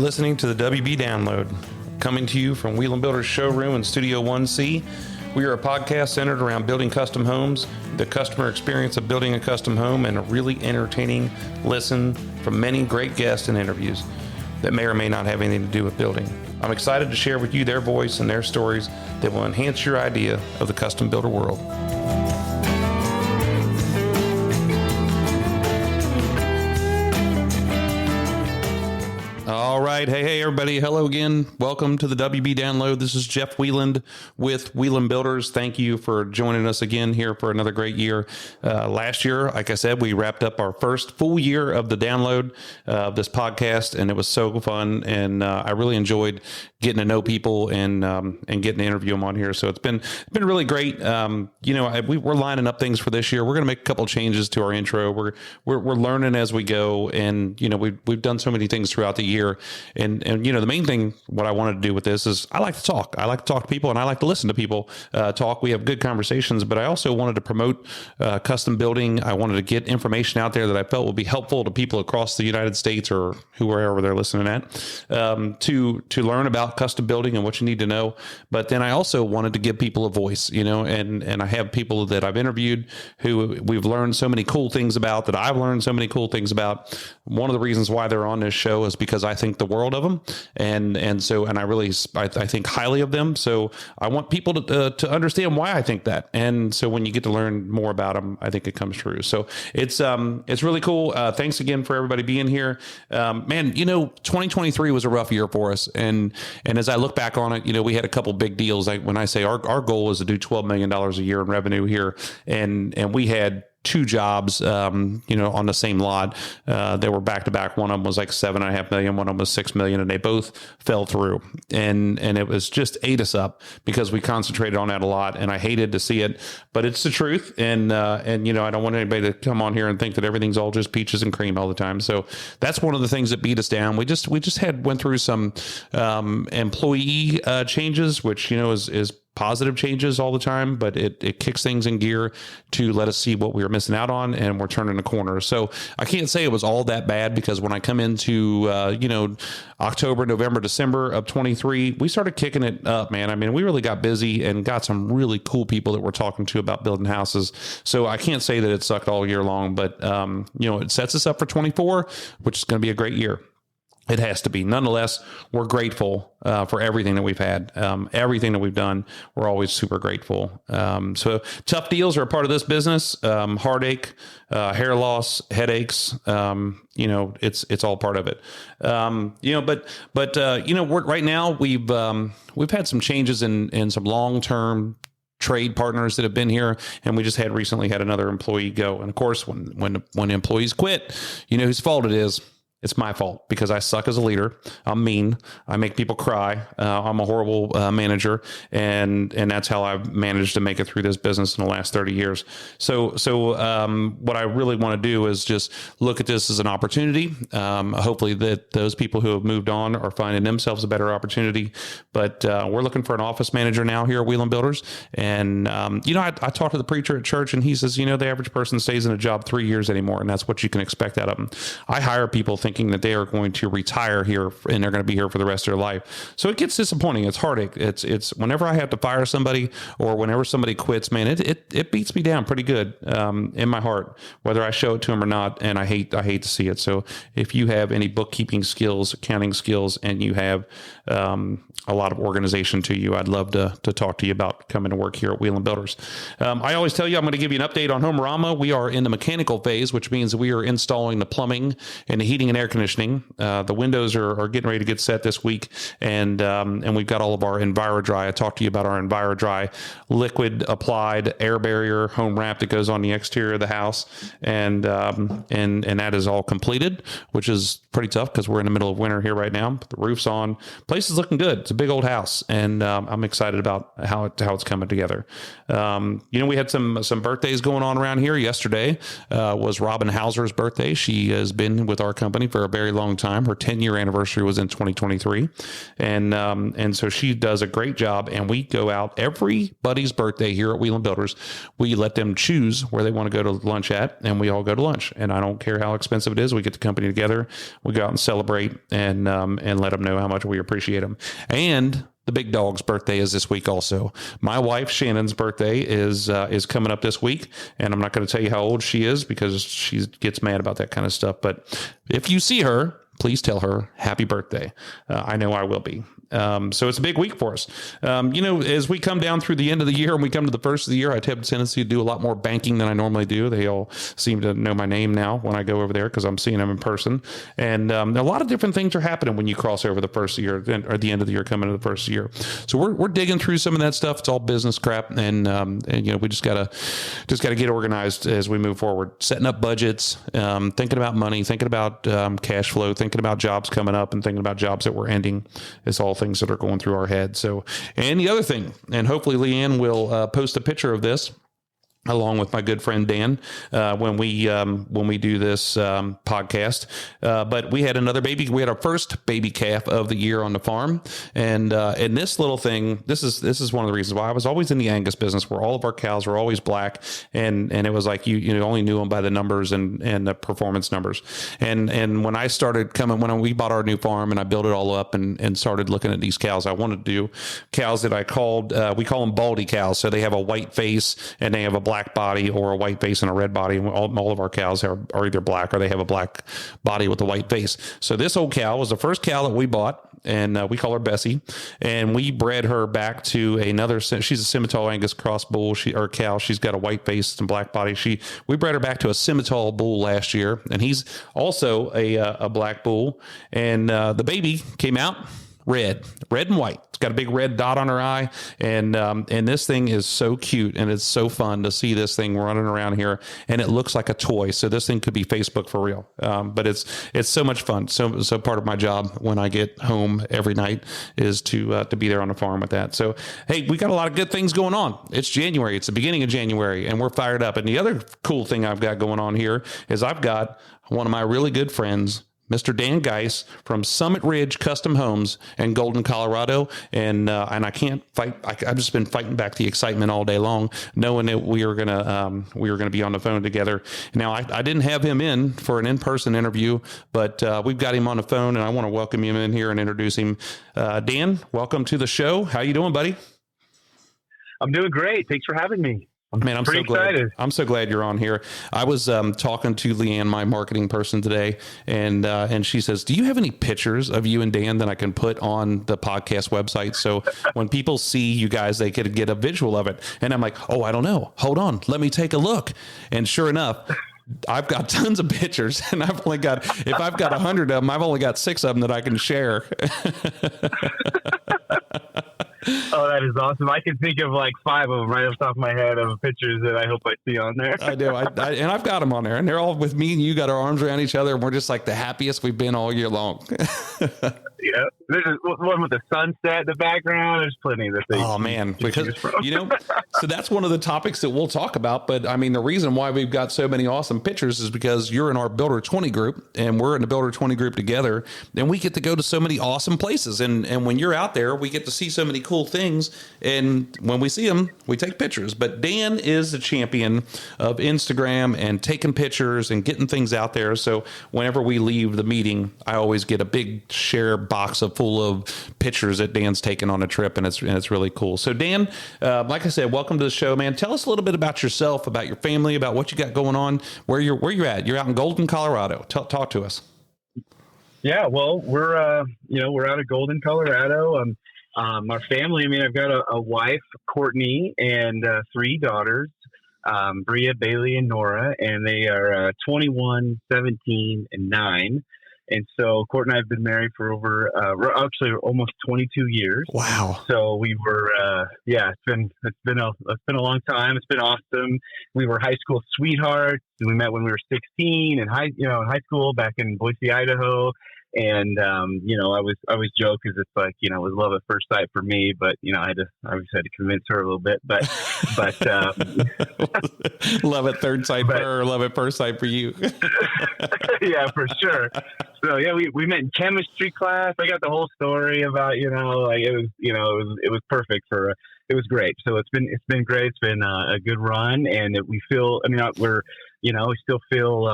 listening to the WB Download, coming to you from Wheel & Builder's showroom in Studio 1C. We are a podcast centered around building custom homes, the customer experience of building a custom home, and a really entertaining listen from many great guests and interviews that may or may not have anything to do with building. I'm excited to share with you their voice and their stories that will enhance your idea of the custom builder world. All right. Hey, everybody. Hello again. Welcome to the WB Download. This is Jeff Wieland with Wheel & Builders. Thank you for joining us again here for another great year. Last year, like I said, we wrapped up our first full year of the download of this podcast, and it was so fun. And I really enjoyed getting to know people and getting to interview them on here. So it's been really great. We're lining up things for this year. We're going to make a couple changes to our intro. We're learning as we go, and we've done so many things throughout the year. And the main thing, what I wanted to do with this is I like to talk. I like to talk to people, and I like to listen to people talk. We have good conversations, but I also wanted to promote custom building. I wanted to get information out there that I felt would be helpful to people across the United States or whoever they're listening at, to learn about custom building and what you need to know. But then I also wanted to give people a voice, and I have people that I've interviewed who we've learned so many cool things about, that I've learned so many cool things about. One of the reasons why they're on this show is because I think the world of them, and I think highly of them. So I want people to understand why I think that. And so when you get to learn more about them, I think it comes true. So it's really cool. Thanks again for everybody being here. 2023 was a rough year for us. And as I look back on it, we had a couple big deals. When I say our goal is to do $12 million a year in revenue here, and we had two jobs, on the same lot. They were back to back. One of them was like $7.5 million. One of them was $6 million, and they both fell through. And it was just ate us up because we concentrated on that a lot, and I hated to see it, but it's the truth. And I don't want anybody to come on here and think that everything's all just peaches and cream all the time. So that's one of the things that beat us down. We just went through some employee changes, which is positive changes all the time, but it kicks things in gear to let us see what we were missing out on, and we're turning a corner. So I can't say it was all that bad, because when I come into, October, November, December of 23, we started kicking it up, man. I mean, we really got busy and got some really cool people that we're talking to about building houses. So I can't say that it sucked all year long, but, it sets us up for 24, which is going to be a great year. It has to be. Nonetheless, we're grateful for everything that we've had, everything that we've done. We're always super grateful. So tough deals are a part of this business. Heartache, hair loss, headaches. It's all part of it. Right now we've had some changes in some long-term trade partners that have been here, and we just recently had another employee go. And of course, when employees quit, whose fault it is. It's my fault, because I suck as a leader. I'm mean. I make people cry. I'm a horrible manager, and that's how I've managed to make it through this business in the last 30 years. So what I really want to do is just look at this as an opportunity. Hopefully that those people who have moved on are finding themselves a better opportunity. But we're looking for an office manager now here at Wheel & Builders. And, I talked to the preacher at church, and he says, the average person stays in a job 3 years anymore, and that's what you can expect out of them. I hire people thinking that they are going to retire here and they're going to be here for the rest of their life. So it gets disappointing. It's heartache. It's whenever I have to fire somebody, or whenever somebody quits, man, it beats me down pretty good in my heart, whether I show it to them or not. And I hate to see it. So if you have any bookkeeping skills, accounting skills, and you have a lot of organization to you, I'd love to talk to you about coming to work here at Wheel & Builders. I always tell you, I'm going to give you an update on Homerama. We are in the mechanical phase, which means we are installing the plumbing and the heating and air conditioning. The windows are getting ready to get set this week, and we've got all of our EnviroDry. I talked to you about our EnviroDry liquid applied air barrier home wrap that goes on the exterior of the house, and that is all completed, which is pretty tough because we're in the middle of winter here right now. But the roof's on. Place is looking good. It's a big old house, and I'm excited about how it's coming together. We had some birthdays going on around here. Yesterday was Robin Hauser's birthday. She has been with our company for a very long time. Her 10-year anniversary was in 2023. And so she does a great job. And we go out everybody's birthday here at Wheeling Builders. We let them choose where they want to go to lunch at, and we all go to lunch. And I don't care how expensive it is. We get the company together. We go out and celebrate and let them know how much we appreciate them. And the big dog's birthday is this week also. My wife, Shannon's birthday is coming up this week, and I'm not going to tell you how old she is because she gets mad about that kind of stuff. But if you see her, please tell her happy birthday. I know I will be. So it's a big week for us. As we come down through the end of the year and we come to the first of the year, I have a tendency to do a lot more banking than I normally do. They all seem to know my name now when I go over there because I'm seeing them in person. And a lot of different things are happening when you cross over the first of the year or the end of the year, coming to the first of the year. So we're digging through some of that stuff. It's all business crap. And we just gotta get organized as we move forward, setting up budgets, thinking about money, thinking about cash flow, thinking about jobs coming up and thinking about jobs that we're ending. It's all things that are going through our head. So, and the other thing, and hopefully Leanne will post a picture of this along with my good friend Dan, when we do this podcast. But we had another baby. We had our first baby calf of the year on the farm, and this little thing. This is one of the reasons why I was always in the Angus business, where all of our cows were always black, and it was like you only knew them by the numbers and the performance numbers. And when I started when we bought our new farm and I built it all up and started looking at these cows, I wanted to do cows that I called we call them baldy cows. So they have a white face and they have a black body or a white face and a red body. And all of our cows are either black or they have a black body with a white face. So this old cow was the first cow that we bought, and we call her Bessie, and we bred her back to another. She's a Simmental Angus cross bull cow. She's got a white face and black body. We bred her back to a Simmental bull last year, and he's also a black bull. And the baby came out red and white. It's got a big red dot on her eye. And this thing is so cute, and it's so fun to see this thing running around here, and it looks like a toy. So this thing could be Facebook for real. But it's so much fun. So part of my job when I get home every night is to be there on the farm with that. So, hey, we got a lot of good things going on. It's January. It's the beginning of January, and we're fired up. And the other cool thing I've got going on here is I've got one of my really good friends, Mr. Dan Geis from SummitRidge Custom Homes in Golden, Colorado. And I can't fight. I've just been fighting back the excitement all day long, knowing that we were gonna be on the phone together. Now, I didn't have him in for an in-person interview, but we've got him on the phone, and I want to welcome him in here and introduce him. Dan, welcome to the show. How you doing, buddy? I'm doing great. Thanks for having me. Man, I'm so glad. Excited. I'm so glad you're on here. I was talking to Leanne, my marketing person today, and she says, "Do you have any pictures of you and Dan that I can put on the podcast website so when people see you guys, they could get a visual of it?" And I'm like, "Oh, I don't know. Hold on, let me take a look." And sure enough, I've got tons of pictures, and if I've got 100 of them, I've only got 6 of them that I can share. Oh, that is awesome. I can think of like 5 of them right off the top of my head of pictures that I hope I see on there. I do. And I've got them on there, and they're all with me, and you got our arms around each other, and we're just like the happiest we've been all year long. Yeah. There's one with the sunset in the background. There's plenty of things. Oh, man. Because, so that's one of the topics that we'll talk about. But I mean, the reason why we've got so many awesome pictures is because you're in our Builder 20 group, and we're in the Builder 20 group together, and we get to go to so many awesome places. And when you're out there, we get to see so many cool things. And when we see them, we take pictures. But Dan is the champion of Instagram and taking pictures and getting things out there. So whenever we leave the meeting, I always get a big share box full of pictures that Dan's taken on a trip, and it's really cool. So Dan, like I said, welcome to the show, man. Tell us a little bit about yourself, about your family, about what you got going on, where you're at. You're out in Golden, Colorado. Talk to us. Yeah, well, we're out of Golden, Colorado. Our family, I mean, I've got a wife, Courtney, and 3 daughters, Bria, Bailey, and Nora, and they are 21, 17, and 9. And so Court and I have been married for over, actually almost 22 years. Wow. So we were, it's been a long time. It's been awesome. We were high school sweethearts. We met when we were 16 in high school back in Boise, Idaho. And, I always joke because it's like, it was love at first sight for me, but, I obviously had to convince her a little bit, but love at third sight for her, or love at first sight for you. Yeah, for sure. So yeah, we met in chemistry class. I got the whole story about, like it was perfect it was great. So it's been great. It's been a good run, and we feel, we're, we still feel,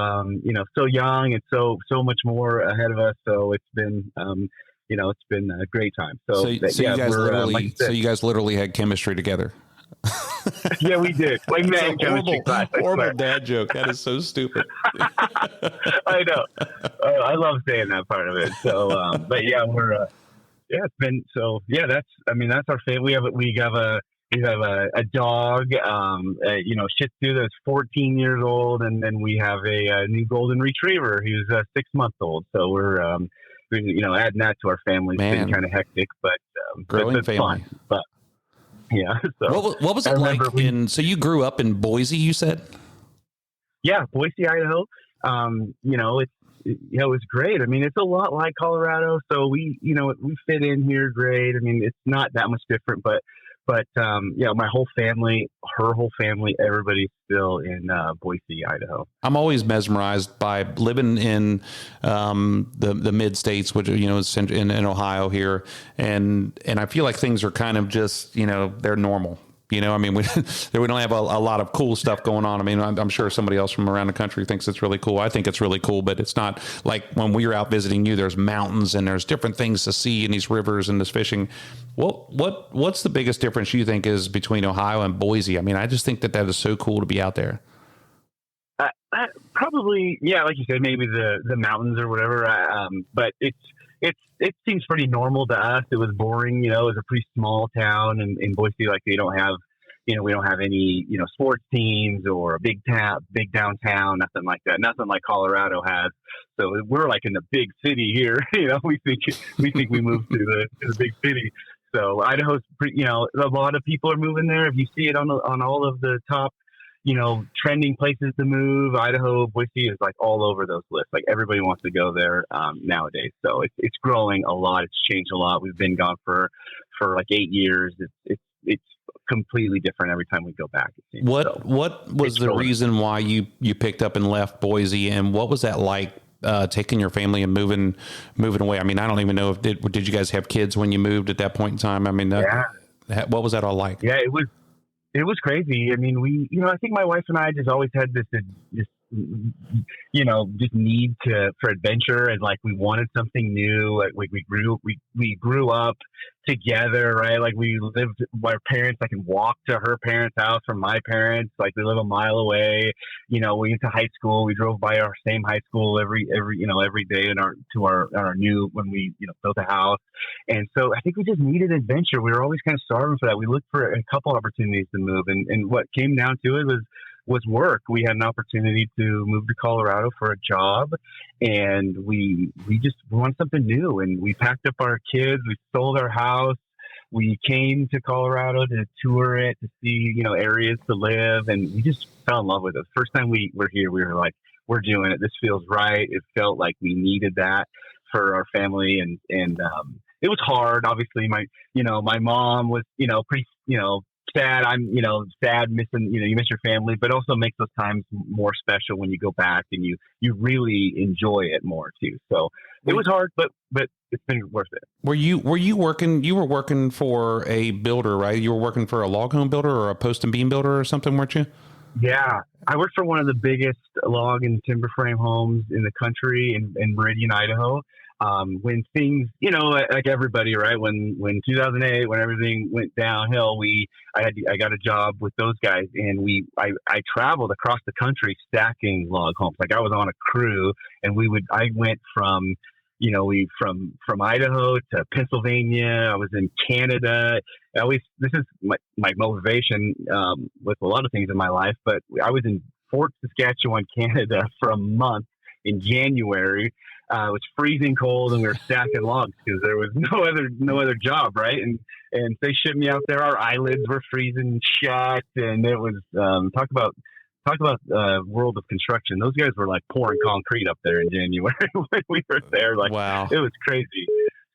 so young and so much more ahead of us. So it's been, it's been a great time. So you guys literally had chemistry together. Yeah, we did. We met in chemistry class. Horrible dad joke. That is so stupid. I know. I love saying that part of it. So, but yeah, it's been, so yeah, that's our family. We have a dog, Shih Tzu that's 14 years old. And then we have a new golden retriever who's 6 months old. So we're adding that to our family. It's been kind of hectic, but growing family. Fun. But yeah. So what was it like so you grew up in Boise, you said? Yeah, Boise, Idaho. It was great. It's a lot like Colorado, so we fit in here great. It's not that much different, but my whole family, her whole family, everybody's still in Boise, Idaho. I'm always mesmerized by living in the mid states, which is in Ohio here, and I feel like things are kind of just they're normal. We don't have a lot of cool stuff going on. I'm sure somebody else from around the country thinks it's really cool. I think it's really cool, but it's not like when we were out visiting you, there's mountains and there's different things to see in these rivers and this fishing. What's the biggest difference you think is between Ohio and Boise? I just think that is so cool to be out there. Probably, yeah, like you said, maybe the mountains or whatever. But it seems pretty normal to us. It was boring, it was a pretty small town, and in Boise, like we don't have any, sports teams or a big downtown, nothing like that. Nothing like Colorado has. So we're like in the big city here. We think we moved to the big city. So Idaho's pretty, a lot of people are moving there. If you see it on all of the top, trending places to move, Idaho, Boise is like all over those lists. Like everybody wants to go there nowadays. So it's growing a lot. It's changed a lot. We've been gone for like 8 years. It's completely different every time we go back. It seems. What was the reason why you picked up and left Boise, and what was that like? Taking your family and moving away. I don't even know if did you guys have kids when you moved at that point in time? What was that all like? Yeah, it was crazy. I think my wife and I just always had this just need for adventure, and like we wanted something new. Like we grew up together, right? Like we lived with our parents. I can walk to her parents' house from my parents. Like we live a mile away. We went to high school. We drove by our same high school every day to our new, when we built a house. And so I think we just needed adventure. We were always kind of starving for that. We looked for a couple opportunities to move, and what came down to it was work. We had an opportunity to move to Colorado for a job, and we just wanted something new. And we packed up our kids. We sold our house. We came to Colorado to tour it, to see, areas to live. And we just fell in love with it. First time we were here, we were like, we're doing it. This feels right. It felt like we needed that for our family. And it was hard. Obviously my mom was, pretty, sad. I'm, sad missing, you miss your family, but also makes those times more special when you go back and you really enjoy it more too. So it was hard, but it's been worth it. Were you working? You were working for a builder, right? You were working for a log home builder or a post and beam builder or something, weren't you? Yeah, I worked for one of the biggest log and timber frame homes in the country in Meridian, Idaho. When things, like everybody, right? When 2008, when everything went downhill, I got a job with those guys, and I traveled across the country stacking log homes. Like I was on a crew, and I went from Idaho to Pennsylvania. I was in Canada. This is my motivation with a lot of things in my life, but I was in Fort Saskatchewan, Canada for a month in January. It was freezing cold, and we were stacking logs because there was no other job, right? And they shipped me out there. Our eyelids were freezing shut, and it was talk about world of construction. Those guys were like pouring concrete up there in January when we were there. Like, wow, it was crazy.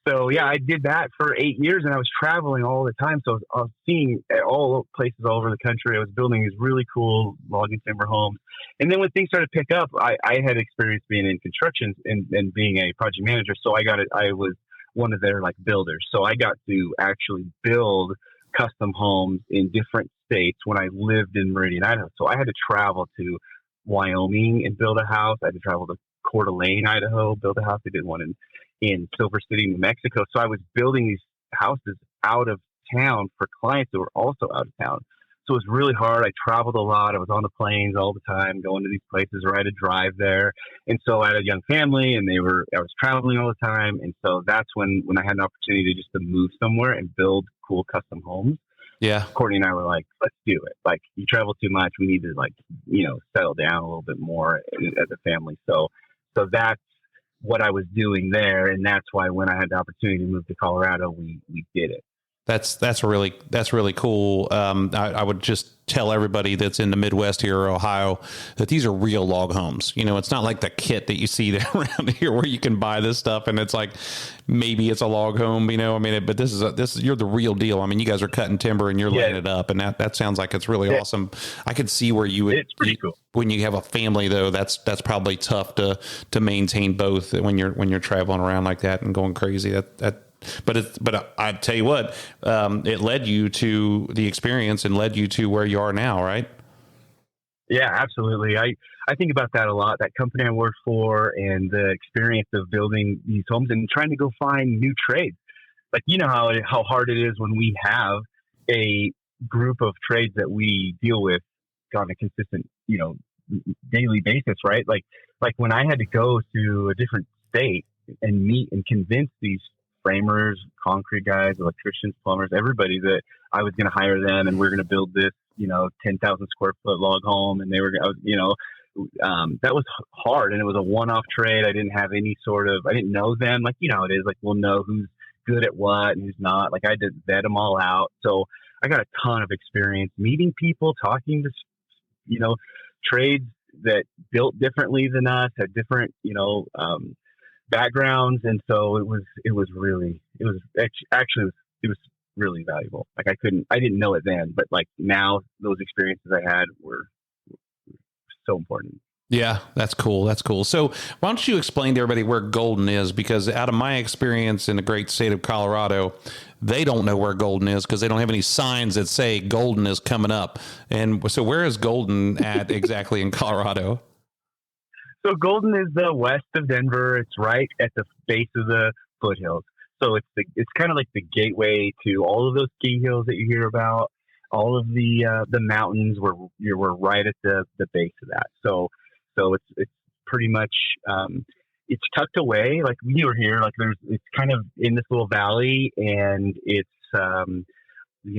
So yeah, I did that for 8 years, and I was traveling all the time. So I was seeing all places all over the country. I was building these really cool log and timber homes. And then when things started to pick up, I had experience being in construction and being a project manager. So I was one of their like builders. So I got to actually build custom homes in different states when I lived in Meridian, Idaho. So I had to travel to Wyoming and build a house. I had to travel to Coeur d'Alene, Idaho, build a house. I did one in Silver City, New Mexico. So I was building these houses out of town for clients that were also out of town. So it was really hard. I traveled a lot. I was on the planes all the time, going to these places where I had to drive there. And so I had a young family, and I was traveling all the time. And so that's when I had an opportunity to move somewhere and build cool custom homes. Yeah. Courtney and I were like, let's do it. Like, you travel too much. We need to settle down a little bit more as a family. So that's what I was doing there. And that's why when I had the opportunity to move to Colorado, we did it. That's really cool. I would just tell everybody that's in the Midwest here or Ohio that these are real log homes. It's not like the kit that you see around here where you can buy this stuff and it's like, maybe it's a log home, but this is you're the real deal. I mean, you guys are cutting timber and you're laying it up, and that sounds like it's really awesome. I could see where you would, it's pretty cool. When you have a family though, that's probably tough to maintain both when you're traveling around like that and going crazy. But I tell you what, it led you to the experience and led you to where you are now, right? Yeah, absolutely. I think about that a lot, that company I worked for and the experience of building these homes and trying to go find new trades. Like, how hard it is when we have a group of trades that we deal with on a consistent, daily basis, right? Like when I had to go to a different state and meet and convince these framers, concrete guys, electricians, plumbers, everybody that I was going to hire them and we're going to build this, 10,000 square foot log home. And they were, that was hard. And it was a one-off trade. I didn't have I didn't know them. Like, it is like, we'll know who's good at what and who's not. Like, I had to vet them all out. So I got a ton of experience meeting people, talking to, trades that built differently than us, had different, backgrounds. And so it was really valuable. Like, I didn't know it then, but like now those experiences I had were so important. Yeah, that's cool. That's cool. So why don't you explain to everybody where Golden is? Because out of my experience in the great state of Colorado, they don't know where Golden is because they don't have any signs that say Golden is coming up. And so where is Golden at exactly in Colorado? So Golden is the west of Denver. It's right at the base of the foothills. So it's kind of like the gateway to all of those ski hills that you hear about. All of the mountains we're right at the base of that. So it's pretty much it's tucked away. Like we were here, like it's kind of in this little valley, and it's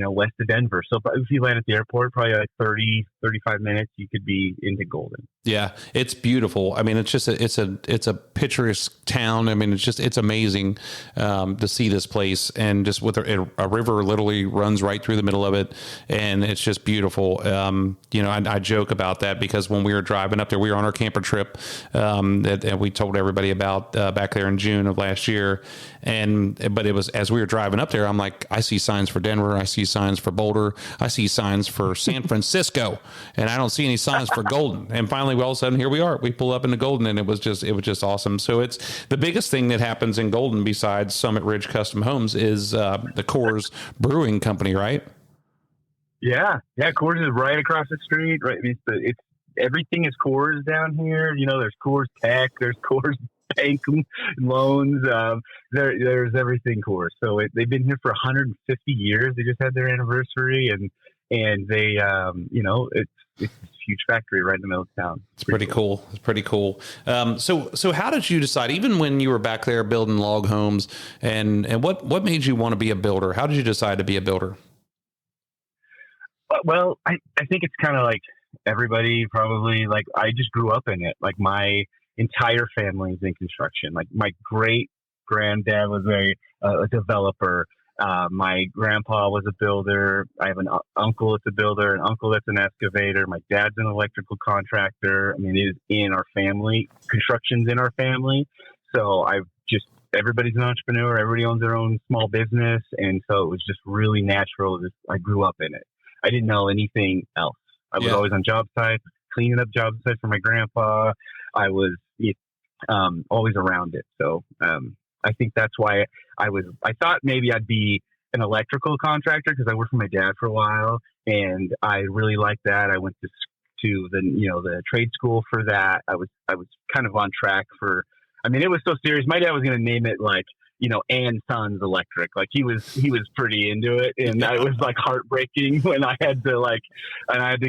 west of Denver. So if you land at the airport, probably like 30, 35 minutes, you could be into Golden. Yeah, it's beautiful. I mean, it's just it's a picturesque town. I mean, it's amazing to see this place, and just with a river literally runs right through the middle of it, and it's just beautiful. I joke about that because when we were driving up there, we were on our camper trip that we told everybody about back there in June of last year, but it was as we were driving up there, I'm like, I see signs for Denver, I see signs for Boulder, I see signs for San Francisco, and I don't see any signs for Golden. And finally, all of a sudden, here we are. We pull up into Golden, and it was just awesome. So it's the biggest thing that happens in Golden besides SummitRidge Custom Homes is the Coors Brewing Company, right? Yeah. Coors is right across the street. Right, it's everything is Coors down here. There's Coors Tech, there's Coors Bank loans. There's everything Coors. So they've been here for 150 years. They just had their anniversary, and they it's a huge factory right in the middle of town. It's pretty cool. It's pretty cool. So how did you decide, even when you were back there building log homes, and what made you want to be a builder? How did you decide to be a builder? Well, I think it's kind of like everybody probably, like, I just grew up in it. Like, my entire family is in construction. Like, my great granddad was a developer. My grandpa was a builder. I have an uncle that's a builder, an uncle that's an excavator. My dad's an electrical contractor. I mean, it is in our family. Construction's in our family. So everybody's an entrepreneur. Everybody owns their own small business. And so it was just really natural. I grew up in it. I didn't know anything else. I was always on job sites, cleaning up job sites for my grandpa. I was always around it. So I think that's why I thought maybe I'd be an electrical contractor because I worked for my dad for a while, and I really liked that. I went to the trade school for that. I was kind of on track for. I mean, it was so serious. My dad was going to name it like and Sons Electric. Like he was pretty into it, and it was like heartbreaking when I had to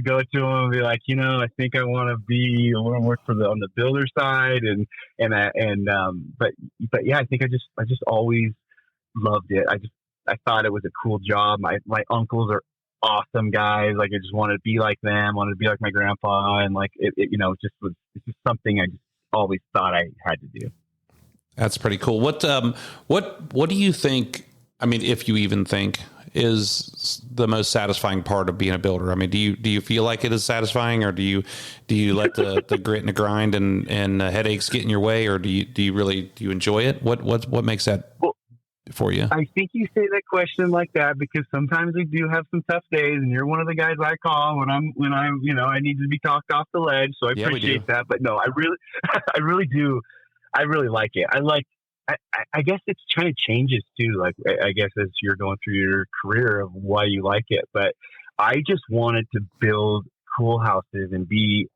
go to him and be like, I think I want to work on the builder side, but yeah, I think I just always loved it. I thought it was a cool job. My uncles are awesome guys. Like I just wanted to be like them, wanted to be like my grandpa, and like it's just something I just always thought I had to do. That's pretty cool. What do you think? I mean, if you even think is the most satisfying part of being a builder? I mean, do you feel like it is satisfying, or do you let the grit and the grind and headaches get in your way, or do you enjoy it? What makes that for you? I think you say that question like that because sometimes we do have some tough days, and you're one of the guys I call when I'm I need to be talked off the ledge. So I appreciate that. But no, I really do. I really like it. I guess it's kind of changes too. Like, I guess as you're going through your career of why you like it, but I just wanted to build cool houses and be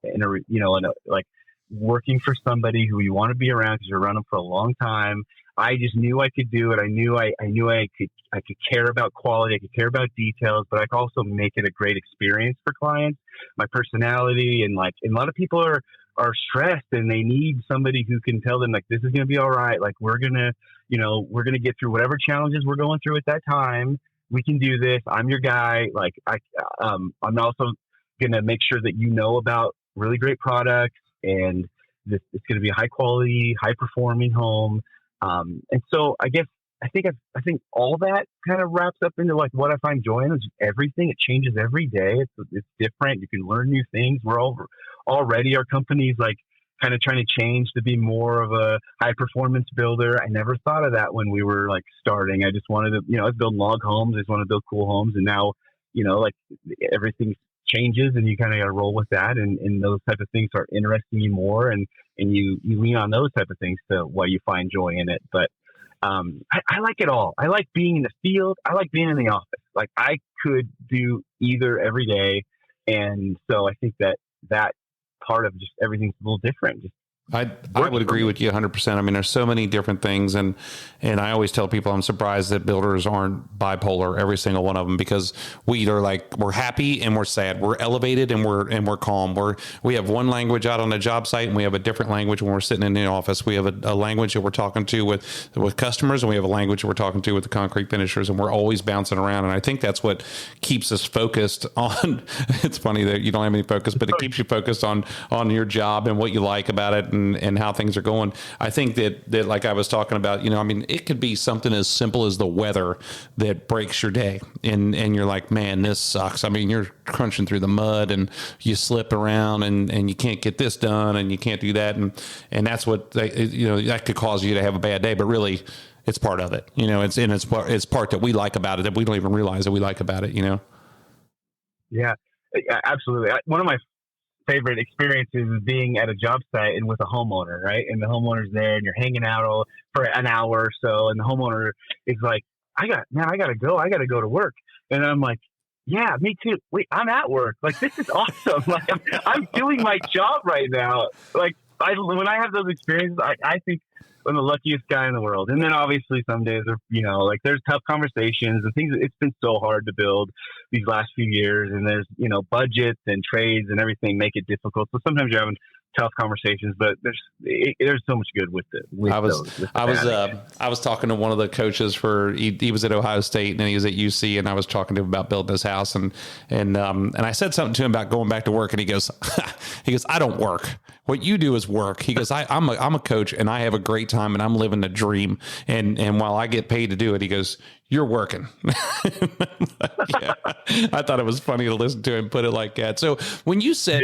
like working for somebody who you want to be around because you're around them for a long time. I just knew I could do it. I knew I could care about quality. I could care about details, but I could also make it a great experience for clients. My personality and a lot of people are stressed and they need somebody who can tell them like, this is going to be all right. Like we're going to get through whatever challenges we're going through at that time. We can do this. I'm your guy. Like I'm also going to make sure that about really great products, and it's going to be a high quality, high performing home. And so I think all that kind of wraps up into like what I find joy in is everything. It changes every day. It's different. You can learn new things. We're already our company's like kind of trying to change to be more of a high performance builder. I never thought of that when we were like starting. I just wanted to, I was building log homes. I just want to build cool homes. And now, like everything changes and you kind of got to roll with that. And those type of things start interesting you more. And you lean on those type of things to why you find joy in it. But I like it all. I like being in the field. I like being in the office. Like I could do either every day. And so I think that part of just everything's a little different. Just I would agree with you 100%. I mean, there's so many different things. And I always tell people I'm surprised that builders aren't bipolar, every single one of them, because we either we're happy and we're sad. We're elevated and we're calm. We have one language out on a job site and we have a different language when we're sitting in the office. We have a language that we're talking to with customers, and we have a language that we're talking to with the concrete finishers, and we're always bouncing around. And I think that's what keeps us focused on. It's funny that you don't have any focus, but it keeps you focused on your job and what you like about it. And how things are going. I think that like I was talking about, I mean, it could be something as simple as the weather that breaks your day. And you're like, man, this sucks. I mean, you're crunching through the mud and you slip around and you can't get this done and you can't do that. And that's what, that could cause you to have a bad day, but really it's part of it. It's part that we like about it that we don't even realize that we like about it, Yeah, absolutely. One of my favorite experiences is being at a job site and with a homeowner, right? And the homeowner's there and you're hanging out for an hour or so. And the homeowner is like, I got to go to work. And I'm like, yeah, me too. Wait, I'm at work. Like, this is awesome. Like I'm doing my job right now. Like when I have those experiences, I think I'm the luckiest guy in the world. And then obviously some days are, there's tough conversations and things. It's been so hard to build these last few years, and there's, budgets and trades and everything make it difficult. So sometimes you're having tough conversations, but there's so much good with it. I was talking to one of the coaches he was at Ohio State and he was at UC, and I was talking to him about building his house and I said something to him about going back to work, and he goes, I don't work. what you do is work. He goes, I'm a coach and I have a great time and I'm living the dream. And while I get paid to do it, he goes, you're working. Yeah. I thought it was funny to listen to him put it like that. So when you said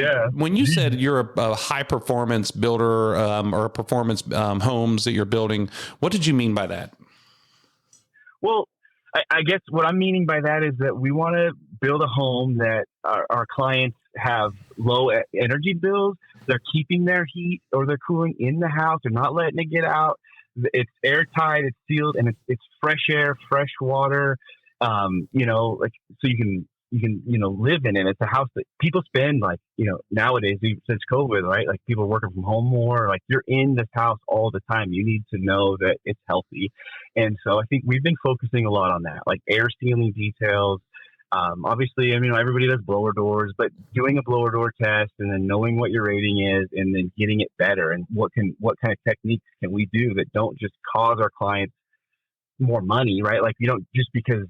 you're a high performance builder, or a performance, homes that you're building, what did you mean by that? Well, I guess what I'm meaning by that is that we want to build a home that our clients have low energy bills. They're keeping their heat or their cooling in the house. They're not letting it get out. It's airtight, it's sealed, and it's fresh air, fresh water. Like so you can live in it. It's a house that people spend nowadays since COVID, right? Like people are working from home more. Like you're in this house all the time. You need to know that it's healthy, and so I think we've been focusing a lot on that, like air sealing details. Obviously, everybody does blower doors, but doing a blower door test and then knowing what your rating is and then getting it better and what kind of techniques can we do that don't just cause our clients more money, right? Like you don't, just because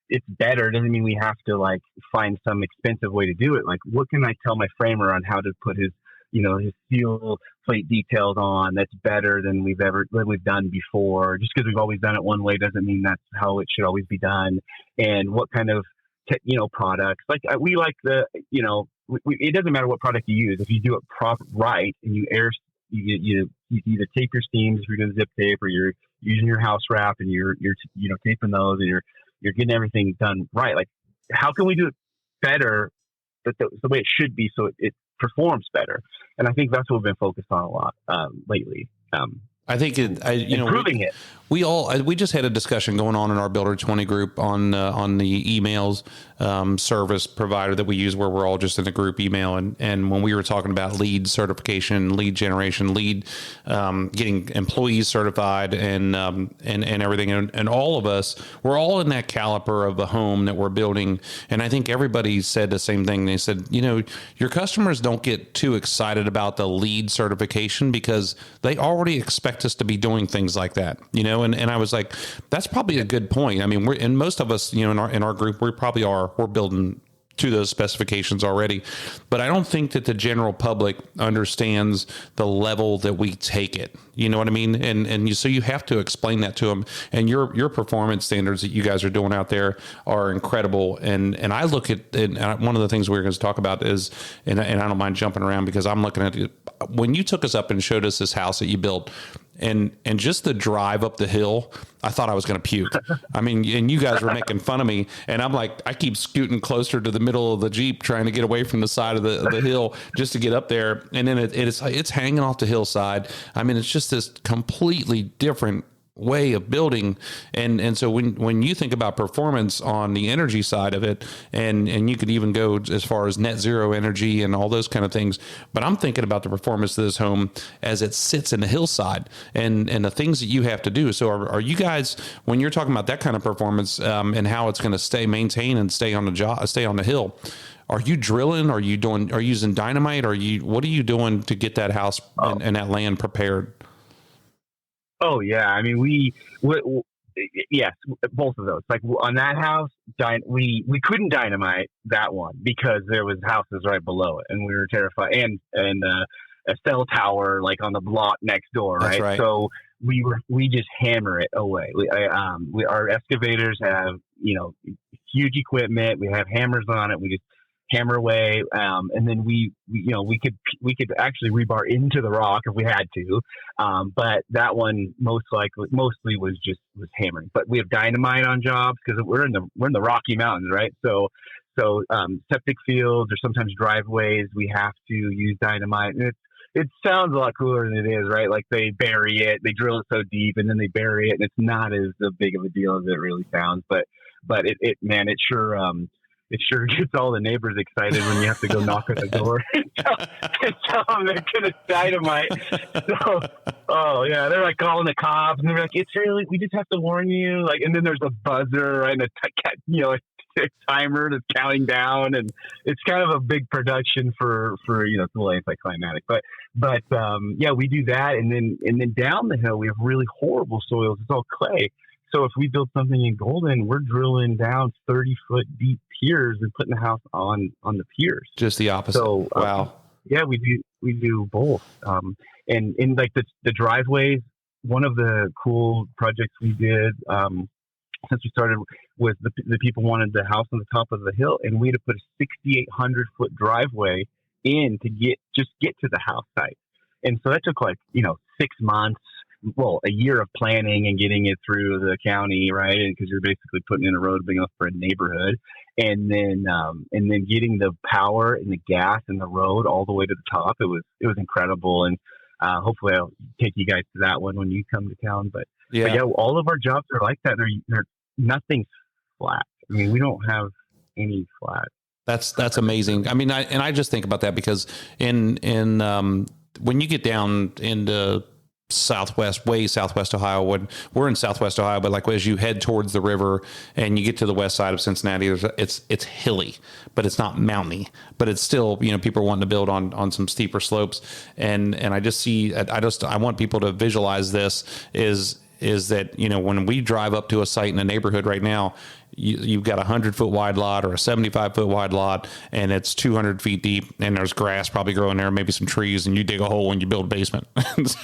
it's better doesn't mean we have to like find some expensive way to do it. Like what can I tell my framer on how to put his steel plate details on that's better than we've done before. Just because we've always done it one way doesn't mean that's how it should always be done. And what kind of products, like we like it doesn't matter what product you use. If you do it right and you either tape your steams if you're doing zip tape, or you're using your house wrap and you're taping those, and you're getting everything done right. Like how can we do it better, but the way it should be, so it performs better? And I think that's what we've been focused on a lot lately. I think improving it. We just had a discussion going on in our Builder 20 group on the emails service provider that we use, where we're all just in a group email. And when we were talking about lead certification, lead generation, getting employees certified and everything. And all of us, we're all in that caliber of a home that we're building. And I think everybody said the same thing. They said, your customers don't get too excited about the lead certification because they already expect us to be doing things like that, and I was like, that's probably a good point. I mean, and most of us, in our group, we're building to those specifications already, but I don't think that the general public understands the level that we take it. You know what I mean? So you have to explain that to them. And your performance standards that you guys are doing out there are incredible. And I look at, and one of the things we're going to talk about is, and I don't mind jumping around because I'm looking at it, when you took us up and showed us this house that you built, and just the drive up the hill, I thought I was going to puke. I mean, and you guys were making fun of me, and I'm like, I keep scooting closer to the middle of the Jeep, trying to get away from the side of the hill just to get up there. And then it's hanging off the hillside. I mean, it's just this completely different way of building. And so when you think about performance on the energy side of it, and you could even go as far as net zero energy and all those kind of things, but I'm thinking about the performance of this home as it sits in the hillside and the things that you have to do. So are you guys, when you're talking about that kind of performance, and how it's going to stay maintained and stay on the hill, are you drilling? Are you using dynamite? What are you doing to get that house and that land prepared? Oh yeah, I mean yes, both of those. Like on that house, we couldn't dynamite that one because there was houses right below it, and we were terrified, and a cell tower like on the block next door, right? That's right. So we just hammer it away. Our excavators have huge equipment. We have hammers on it. We just hammer away, and then we could actually rebar into the rock if we had to, but that one mostly was hammering. But we have dynamite on jobs because we're in the Rocky Mountains, right? So septic fields or sometimes driveways, we have to use dynamite, and it sounds a lot cooler than it is, right? Like they bury it, they drill it so deep, and then they bury it, and it's not as big of a deal as it really sounds. But it sure gets all the neighbors excited when you have to go knock on the door and tell them they're going to dynamite. So, oh yeah, they're like calling the cops, and they're like, we just have to warn you. Like, and then there's a buzzer and a timer that's counting down, and it's kind of a big production for it's a little anticlimactic. But yeah, we do that, and then down the hill we have really horrible soils. It's all clay. So if we build something in Golden, we're drilling down 30-foot deep piers and putting the house on the piers. Just the opposite. So wow. Yeah, we do both. And in like the driveways, one of the cool projects we did, since we started, was the people wanted the house on the top of the hill, and we had to put a 6,800-foot driveway in to get to the house site. And so that took 6 months, well, a year of planning and getting it through the county, right? Because you're basically putting in a road big enough for a neighborhood, and then getting the power and the gas and the road all the way to the top. It was incredible, and hopefully I'll take you guys to that one when you come to town. But yeah, all of our jobs are like that. They're nothing's flat. I mean, we don't have any flat. That's amazing. I mean, I just think about that because in when you get down into way southwest Ohio, when we're in southwest Ohio, but like as you head towards the river and you get to the west side of Cincinnati, it's hilly, but it's not mountainy, but it's still, people are wanting to build on some steeper slopes. And I just see, I want people to visualize this is that, when we drive up to a site in a neighborhood right now, you've got a 100-foot wide lot or a 75-foot wide lot, and it's 200 feet deep, and there's grass probably growing there, maybe some trees, and you dig a hole and you build a basement. That's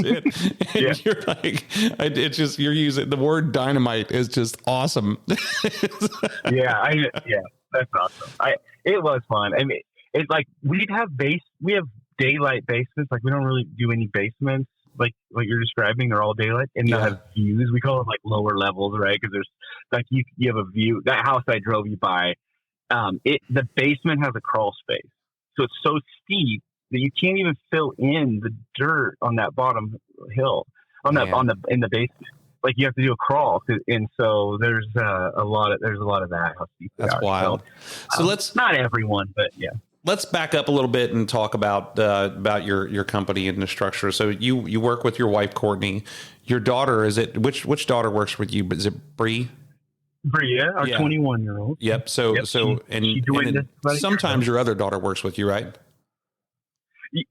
it. And you're like, you're using the word dynamite is just awesome. Yeah, that's awesome. It was fun. I mean, it's like we have daylight basements. Like we don't really do any basements. Like what you're describing, they're all daylight, and they have views. We call them like lower levels, right? Because there's like you have a view. That house I drove you by, the basement has a crawl space, so it's so steep that you can't even fill in the dirt on that bottom hill in the basement. Like you have to do a crawl, and so there's a lot of that. How steep that's wild. So let's not everyone, but yeah. Let's back up a little bit and talk about your company and the structure. So you work with your wife, Courtney. Your daughter, which daughter works with you? Is it Bree? Bria, our 21-year-old. Yep. So sometimes your other daughter works with you, right?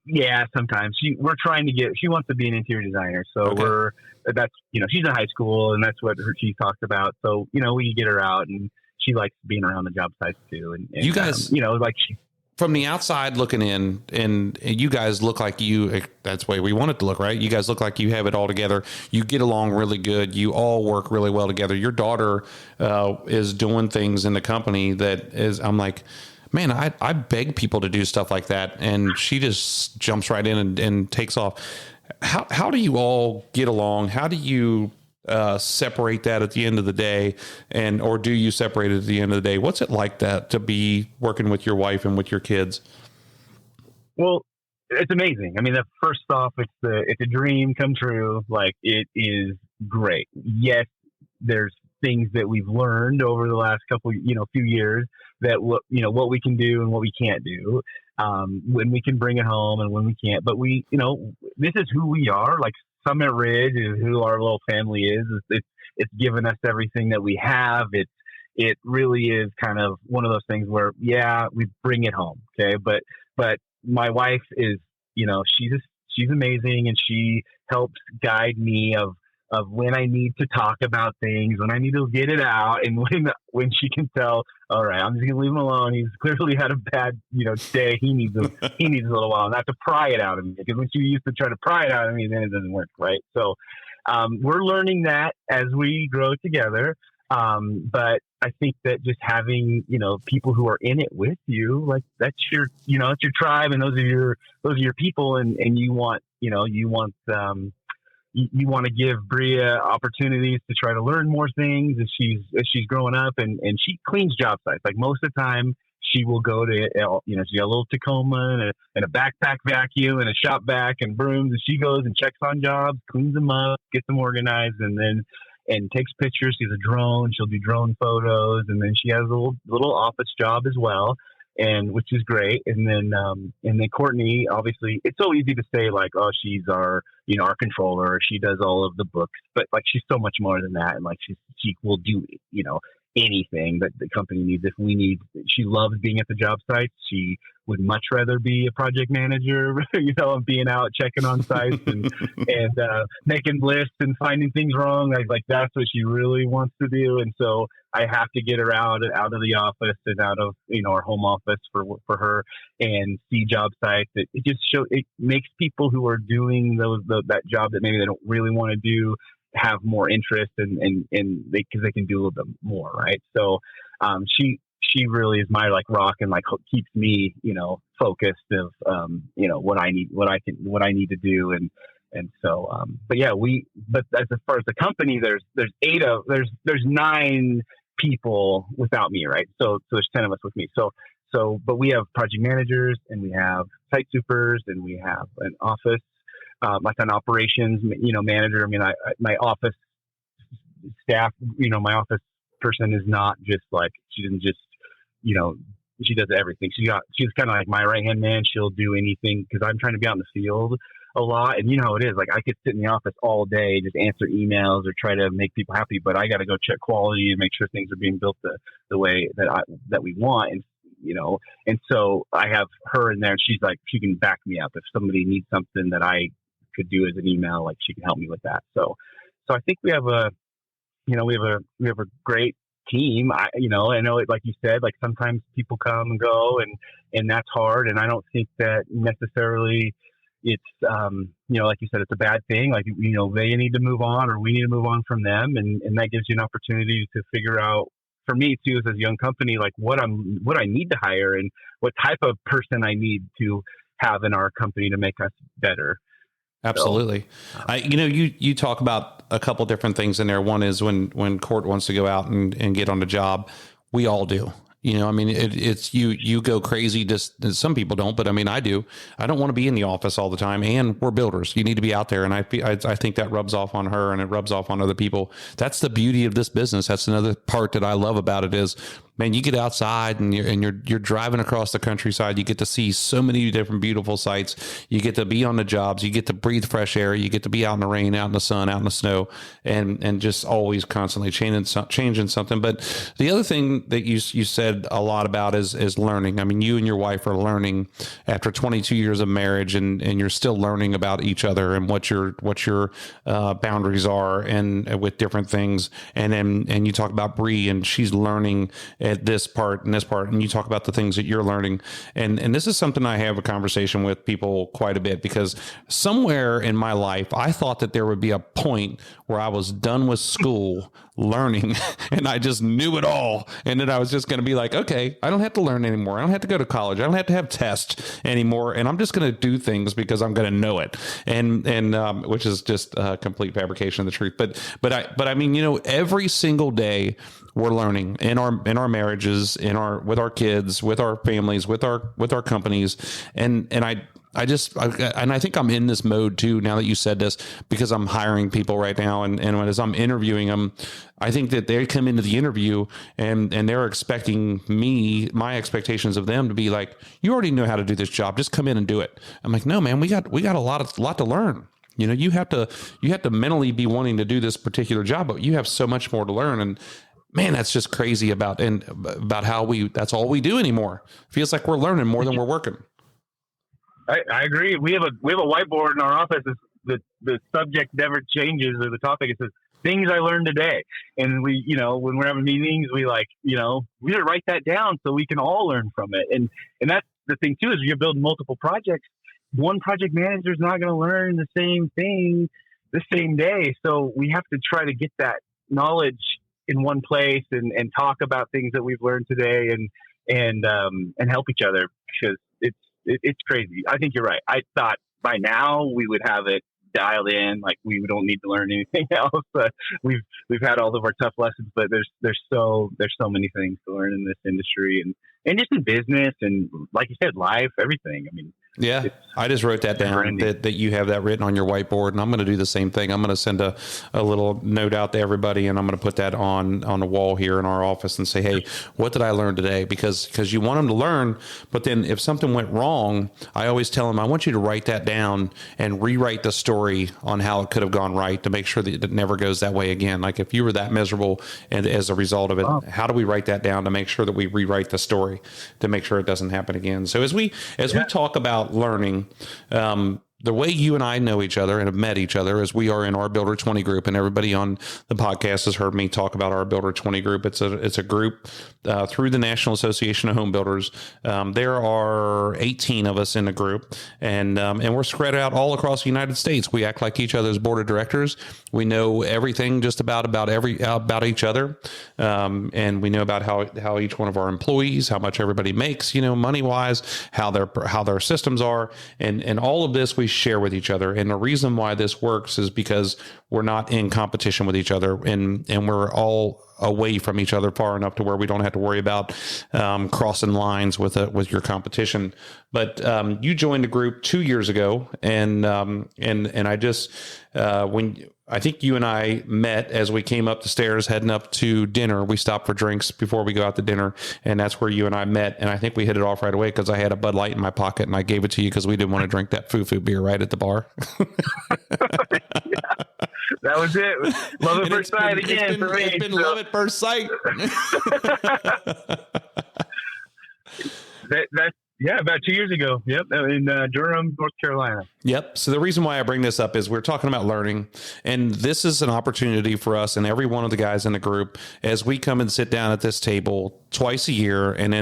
Yeah, sometimes she wants to be an interior designer. So she's in high school, and that's what she talked about. So we get her out, and she likes being around the job sites too. And you guys, from the outside looking in, and you guys look like that's the way we want it to look, right? You guys look like you have it all together. You get along really good. You all work really well together. Your daughter is doing things in the company I'm like, man, I beg people to do stuff like that. And she just jumps right in and takes off. How do you all get along? How do you separate that at the end of the day, or do you separate it at the end of the day? What's it like that to be working with your wife and with your kids? Well, it's amazing. I mean, first off, it's a dream come true. Like, it is great. Yes, there's things that we've learned over the last few years that what we can do and what we can't do, when we can bring it home and when we can't. But this is who we are. Like, SummitRidge is who our little family is. It's given us everything that we have. It really is kind of one of those things where, we bring it home. Okay. But my wife is, she's amazing, and she helps guide me of when I need to talk about things, when I need to get it out, and when she can tell, all right, I'm just gonna leave him alone. He's clearly had a bad, day. He needs a little while, not to pry it out of me. Because when she used to try to pry it out of me, then it doesn't work, right? So we're learning that as we grow together. But I think that just having, people who are in it with you, like that's your, it's your tribe, and those are your people, and you want you want to give Bria opportunities to try to learn more things as she's growing up, and she cleans job sites. Like most of the time she will go to, she got a little Tacoma and a backpack vacuum and a shop vac and brooms, and she goes and checks on jobs, cleans them up, gets them organized, and takes pictures. She has a drone. She'll do drone photos, and then she has a little office job as well, and which is great. And then Courtney, obviously, it's so easy to say like, oh, she's our controller. She does all of the books, but like she's so much more than that. And like she will do anything that the company needs. If we need, she loves being at the job sites. She would much rather be a project manager, and being out checking on sites and making lists and finding things wrong. Like that's what she really wants to do. And so I have to get her out of the office and out of our home office for her and see job sites. It makes people who are doing that job that maybe they don't really want to do have more interest and because they can do a little bit more, right? So she really is my like rock and like keeps me focused of what I need to do and so but as far as the company, there's 9 people without me, right? So there's 10 of us with me. But we have project managers and we have site supers and we have an office like an operations manager. I mean, my office staff, my office person is not just like, she doesn't just she does everything. She's kind of like my right hand man. She'll do anything because I'm trying to be out in the field a lot, and you know how it is. Like I could sit in the office all day, just answer emails or try to make people happy, but I got to go check quality and make sure things are being built the way that we want. And so I have her in there, and she's like, she can back me up if somebody needs something that I could do as an email, like she can help me with that. So I think we have a great team. I know it, like you said, like sometimes people come and go and that's hard. And I don't think that necessarily it's, like you said, it's a bad thing. Like, they need to move on or we need to move on from them. And that gives you an opportunity to figure out, for me too, as a young company, like what I need to hire and what type of person I need to have in our company to make us better. Absolutely. You talk about a couple different things in there. One is when Court wants to go out and get on the job, we all do. It's you go crazy. Just some people don't, but I mean, I do. I don't want to be in the office all the time, and we're builders. You need to be out there, and I think that rubs off on her, and it rubs off on other people. That's the beauty of this business. That's another part that I love about it is, man, you get outside and you're driving across the countryside. You get to see so many different beautiful sights. You get to be on the jobs. You get to breathe fresh air. You get to be out in the rain, out in the sun, out in the snow, and just always constantly changing something. But the other thing that you said a lot about is learning. I mean, you and your wife are learning after 22 years of marriage, and you're still learning about each other and what your boundaries are and with different things. And you talk about Bree, and she's learning at this part and this part, and you talk about the things that you're learning. And this is something I have a conversation with people quite a bit, because somewhere in my life, I thought that there would be a point where I was done with school learning and I just knew it all. And then I was just going to be like, okay, I don't have to learn anymore. I don't have to go to college. I don't have to have tests anymore. And I'm just going to do things because I'm going to know it. And which is just a complete fabrication of the truth. But I mean, every single day we're learning in our marriages, with our kids, with our families, with our companies. And I think I'm in this mode too, now that you said this, because I'm hiring people right now. And as I'm interviewing them, I think that they come into the interview and they're expecting my expectations of them to be like, you already know how to do this job. Just come in and do it. I'm like, no, man, we got a lot to learn. You have to mentally be wanting to do this particular job, but you have so much more to learn. And man, that's just crazy about how that's all we do anymore. Feels like we're learning more than we're working. I agree. We have a whiteboard in our office. The subject never changes, or the topic. It says things I learned today. And we, when we're having meetings, we we write that down so we can all learn from it. And that's the thing too, is you're building multiple projects. One project manager is not going to learn the same thing the same day. So we have to try to get that knowledge in one place and talk about things that we've learned today and help each other, because it's crazy. I think you're right. I thought by now we would have it dialed in, like we don't need to learn anything else. We've had all of our tough lessons, but there's so many things to learn in this industry and just in business and, like you said, life, everything. I mean, Yeah, I just wrote that down, that you have that written on your whiteboard, and I'm going to do the same thing. I'm going to send a little note out to everybody, and I'm going to put that on the wall here in our office and say, hey, what did I learn today? Because you want them to learn, but then if something went wrong, I always tell them, I want you to write that down and rewrite the story on how it could have gone right to make sure that it never goes that way again. Like if you were that miserable and as a result of it, how do we write that down to make sure that we rewrite the story to make sure it doesn't happen again? So as we talk about learning, the way you and I know each other and have met each other is we are in our Builder 20 group, and everybody on the podcast has heard me talk about our Builder 20 group. It's a group through the National Association of Home Builders. There are 18 of us in the group, and we're spread out all across the United States. We act like each other's board of directors. We know everything just about each other, and we know about how each one of our employees, how much everybody makes, money wise, how their systems are, and all of this we share with each other. And the reason why this works is because we're not in competition with each other, and we're all away from each other far enough to where we don't have to worry about crossing lines with your competition. But you joined the group 2 years ago, and I just when I think you and I met as we came up the stairs heading up to dinner. We stopped for drinks before we go out to dinner, and that's where you and I met. And I think we hit it off right away because I had a Bud Light in my pocket, and I gave it to you because we didn't want to drink that foo-foo beer right at the bar. Yeah, that was it. Love at first sight again for me. It's been love at first sight. That's about 2 years ago. Yep, in Durham, North Carolina. Yep. So the reason why I bring this up is we're talking about learning, and this is an opportunity for us and every one of the guys in the group as we come and sit down at this table twice a year, and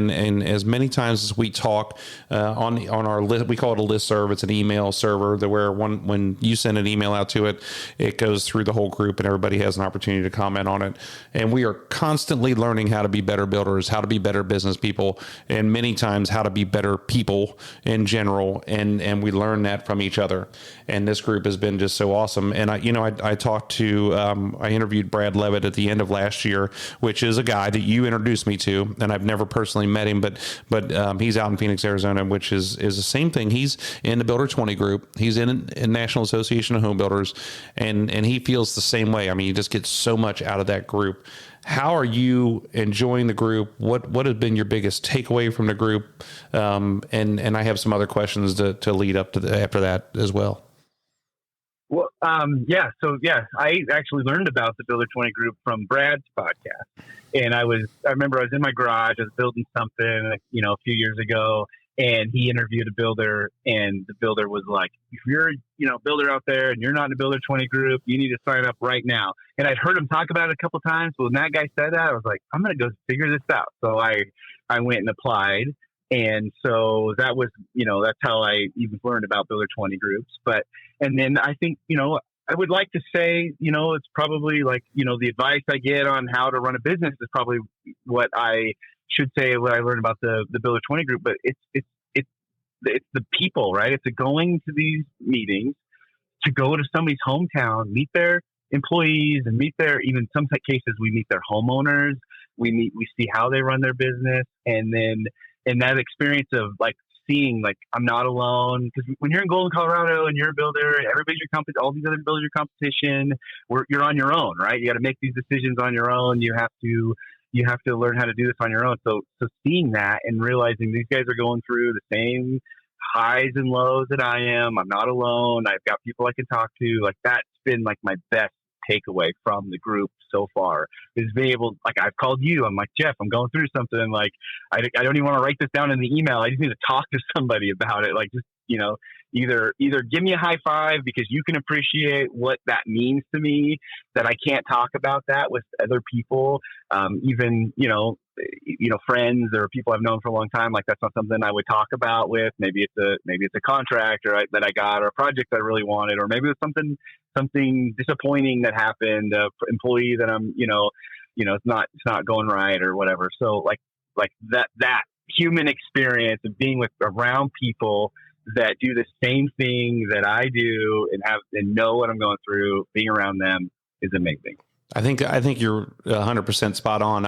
as many times as we talk on our list. We call it a listserv. It's an email server that where when you send an email out to it, it goes through the whole group, and everybody has an opportunity to comment on it. And we are constantly learning how to be better builders, how to be better business people, and many times how to be better people in general, and we learn that from each other. And this group has been just so awesome. And I talked to I interviewed Brad Levitt at the end of last year, which is a guy that you introduced me to, and I've never personally met him, but he's out in Phoenix, Arizona, which is the same thing. He's in the Builder 20 group. He's in National Association of Home Builders, and he feels the same way. I mean, he just gets so much out of that group. How are you enjoying the group? What has been your biggest takeaway from the group? And I have some other questions to lead up to after that as well. Well, I actually learned about the Builder 20 group from Brad's podcast. And I remember I was in my garage, I was building something, a few years ago, and he interviewed a builder, and the builder was like, if you're, a builder out there and you're not in the Builder 20 group, you need to sign up right now. And I'd heard him talk about it a couple of times, but when that guy said that, I was like, I'm going to go figure this out. So I went and applied. And so that was, that's how I even learned about Builder 20 groups. And then I think, I would like to say, it's probably like, the advice I get on how to run a business is probably what I should say, what I learned about the Builder 20 group, but it's the people, right? It's going to these meetings, to go to somebody's hometown, meet their employees, and even some cases we meet their homeowners. We see how they run their business. And then, and that experience of like seeing, like, I'm not alone, because when you're in Golden, Colorado, and you're a builder, everybody's your company, all these other builders your competition, you're on your own, right? You got to make these decisions on your own. You have to learn how to do this on your own. So seeing that and realizing these guys are going through the same highs and lows that I am. I'm not alone. I've got people I can talk to. Like, that's been like my best takeaway from the group so far, is being able, like, I've called you. I'm like, Jeff, I'm going through something. Like, I don't even want to write this down in the email. I just need to talk to somebody about it. Like, just, either give me a high five because you can appreciate what that means to me, that I can't talk about that with other people, even, friends or people I've known for a long time. Like, that's not something I would talk about with. Maybe it's a contract that I got, or a project that I really wanted, or maybe it's something disappointing that happened, employee that I'm, it's not going right or whatever. So like that human experience of being around people that do the same thing that I do and know what I'm going through, being around them is amazing. I think you're 100% spot on.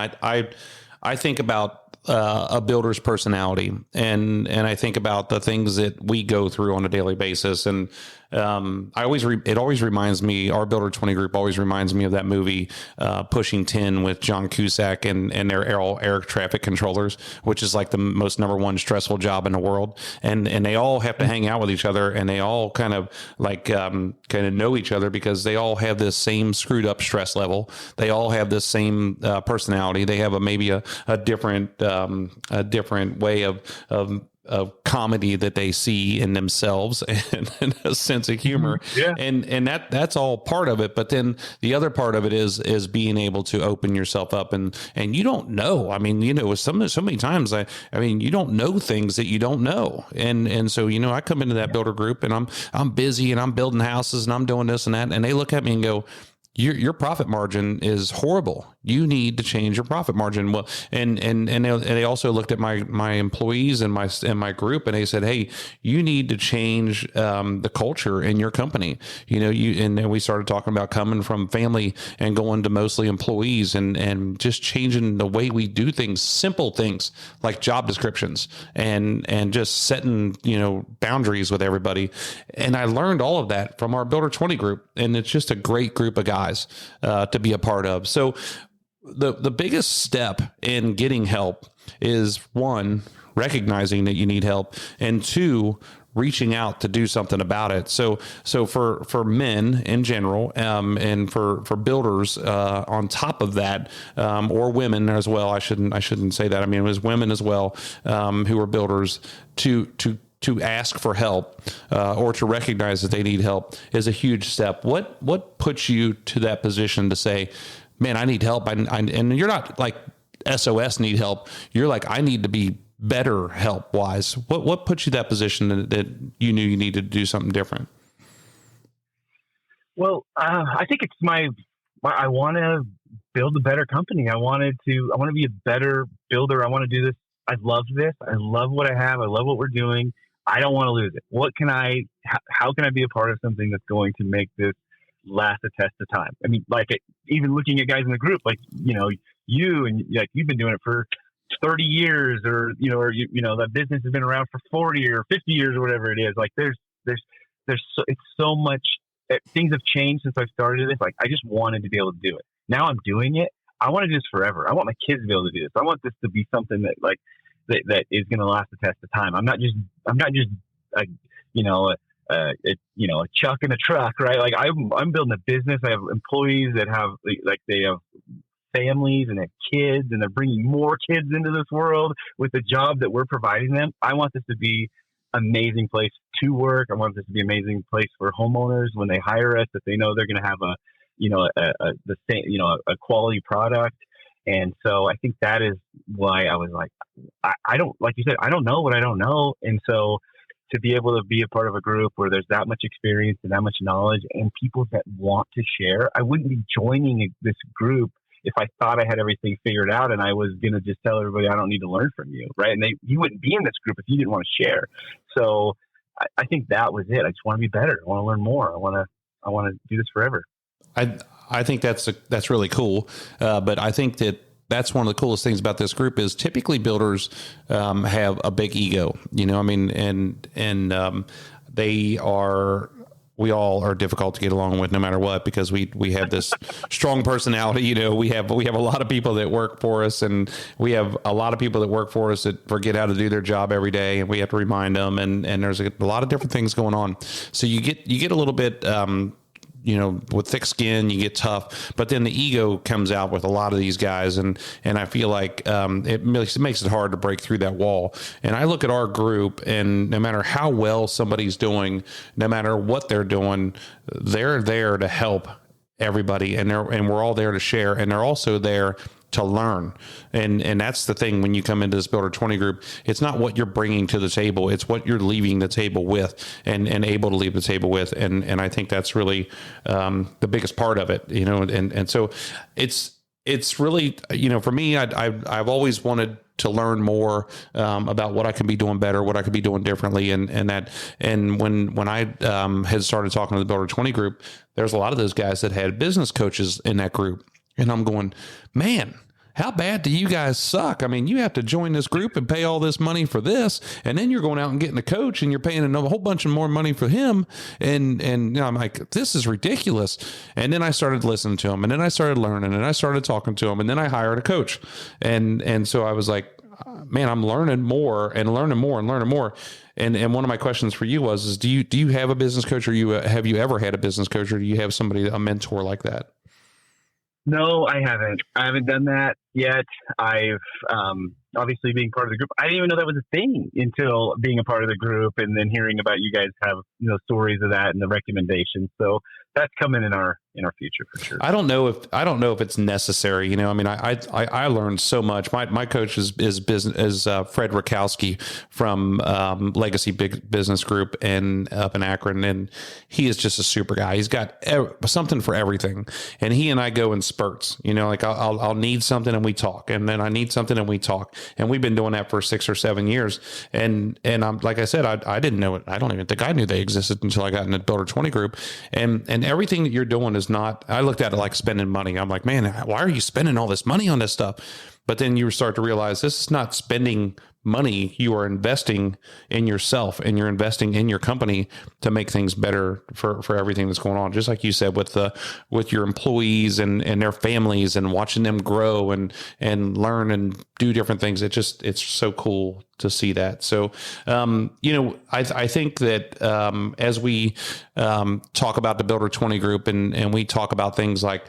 I think about a builder's personality, and I think about the things that we go through on a daily basis. And it always reminds me, our Builder 20 group always reminds me of that movie, Pushing 10 with John Cusack and their air traffic controllers, which is like the most number one stressful job in the world. And they all have to hang out with each other, and they all kind of know each other because they all have this same screwed up stress level. They all have this same personality. They have maybe a different way of comedy that they see in themselves, and a sense of humor. Yeah. And that's all part of it. But then the other part of it is being able to open yourself up, and you don't know. I mean, so many times you don't know things that you don't know. And so, I come into that builder group, and I'm busy, and I'm building houses, and I'm doing this and that. And they look at me and go, your profit margin is horrible. You need to change your profit margin. Well, and they also looked at my employees and my group, and they said, hey, you need to change the culture in your company. And then we started talking about coming from family and going to mostly employees, and just changing the way we do things, simple things like job descriptions, and just setting, boundaries with everybody. And I learned all of that from our Builder 20 group, and it's just a great group of guys to be a part of. So the biggest step in getting help is, one, recognizing that you need help, and two, reaching out to do something about it. So for men in general, and for builders, on top of that, or women as well, I shouldn't say that. I mean, it was women as well, who are builders, to ask for help, or to recognize that they need help is a huge step. What puts you to that position to say, man, I need help? And you're not like SOS need help. You're like, I need to be better help wise. What puts you that position that you knew you needed to do something different? Well, I think it's I want to build a better company. I want to be a better builder. I want to do this. I love this. I love what I have. I love what we're doing. I don't want to lose it. How can I be a part of something that's going to make this last a test of time? I mean, even looking at guys in the group, you and you've been doing it for 30 years, or that business has been around for 40 or 50 years or whatever it is. Like it's so much, things have changed since I started this. Like, I just wanted to be able to do it. Now I'm doing it. I want to do this forever. I want my kids to be able to do this. I want this to be something that that is going to last the test of time. I'm not just a chuck in a truck, right? Like, I'm building a business. I have employees that have they have families and they have kids, and they're bringing more kids into this world with the job that we're providing them. I want this to be an amazing place to work. I want this to be an amazing place for homeowners when they hire us, that they know they're going to have a quality product. And so I think that is why I was like, I don't, like you said, I don't know what I don't know. And so to be able to be a part of a group where there's that much experience and that much knowledge and people that want to share, I wouldn't be joining this group if I thought I had everything figured out and I was going to just tell everybody, I don't need to learn from you. Right. And you wouldn't be in this group if you didn't want to share. So I think that was it. I just want to be better. I want to learn more. I want to do this forever. I think that's really cool. But I think that's one of the coolest things about this group is typically builders have a big ego, and we all are difficult to get along with no matter what, because we have this strong personality. We have a lot of people that work for us, and we have a lot of people that work for us that forget how to do their job every day, and we have to remind them, and there's a lot of different things going on. So you get a little bit, with thick skin, you get tough, but then the ego comes out with a lot of these guys. And I feel like it makes it hard to break through that wall. And I look at our group, and no matter how well somebody's doing, no matter what they're doing, they're there to help everybody. And we're all there to share. And they're also there to learn. And that's the thing when you come into this Builder 20 group, it's not what you're bringing to the table, it's what you're leaving the table with and able to leave the table with. And I think that's really the biggest part of it, and so it's really, for me, I've always wanted to learn more about what I can be doing better, what I could be doing differently. And when I had started talking to the Builder 20 group, there's a lot of those guys that had business coaches in that group. And I'm going, man, how bad do you guys suck? I mean, you have to join this group and pay all this money for this, and then you're going out and getting a coach, and you're paying a whole bunch of more money for him. And I'm like, this is ridiculous. And then I started listening to him, and then I started learning, and I started talking to him, and then I hired a coach. And so I was like, man, I'm learning more and learning more and learning more. And one of my questions for you was, do you have a business coach, or have you ever had a business coach, or do you have somebody, a mentor like that? No, I haven't. I haven't done that yet. I've obviously being part of the group. I didn't even know that was a thing until being a part of the group, and then hearing about you guys have stories of that and the recommendations. So that's coming in our future for sure. I don't know if it's necessary. I mean, I learned so much. My coach is Fred Rakowski from Legacy Big Business Group and up in Akron, and he is just a super guy. He's got something for everything, and he and I go in spurts. Like I'll need something and we talk, and then I need something and we talk, and we've been doing that for 6 or 7 years. And I'm, like I said, I didn't know it. I don't even think I knew they existed until I got in the Builder 20 group, and everything that you're doing is not, I looked at it like spending money. I'm like, man, why are you spending all this money on this stuff? But then you start to realize this is not spending money. You are investing in yourself, and you're investing in your company to make things better for everything that's going on. Just like you said, with your employees and their families, and watching them grow and learn and do different things. It's so cool to see that. So, I think that as we talk about the Builder 20 group, and we talk about things like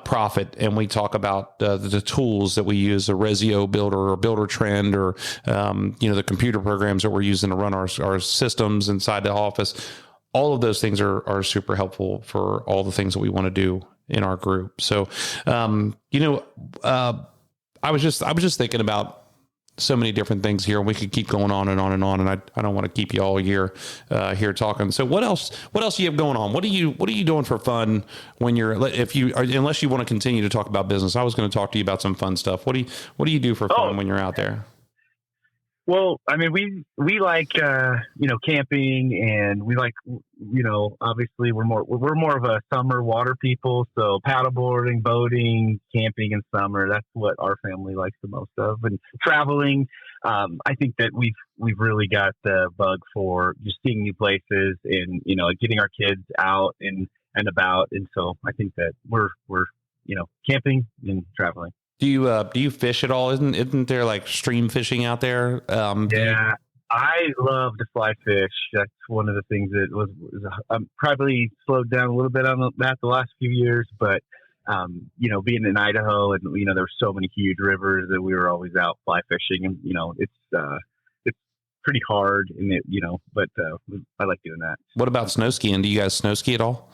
profit, and we talk about the tools that we use, a Resio Builder or Builder Trend, or the computer programs that we're using to run our systems inside the office. All of those things are super helpful for all the things that we want to do in our group. So, I was just thinking about so many different things here, and we could keep going on and on and on. And I don't want to keep you all year here talking. So what else do you have going on? What are you doing for fun when unless you want to continue to talk about business? I was going to talk to you about some fun stuff. What do you do for fun when you're out there? Well, I mean, we like, camping, and we like, obviously we're more of a summer water people. So paddleboarding, boating, camping in summer, that's what our family likes the most of. And traveling, I think that we've really got the bug for just seeing new places and, getting our kids out and about. And so I think that we're camping and traveling. Do you fish at all? Isn't there like stream fishing out there? Yeah, I love to fly fish. That's one of the things that was probably slowed down a little bit on that the last few years. But being in Idaho, and there were so many huge rivers that we were always out fly fishing, and it's pretty hard, but I like doing that. What about snow skiing? Do you guys snow ski at all?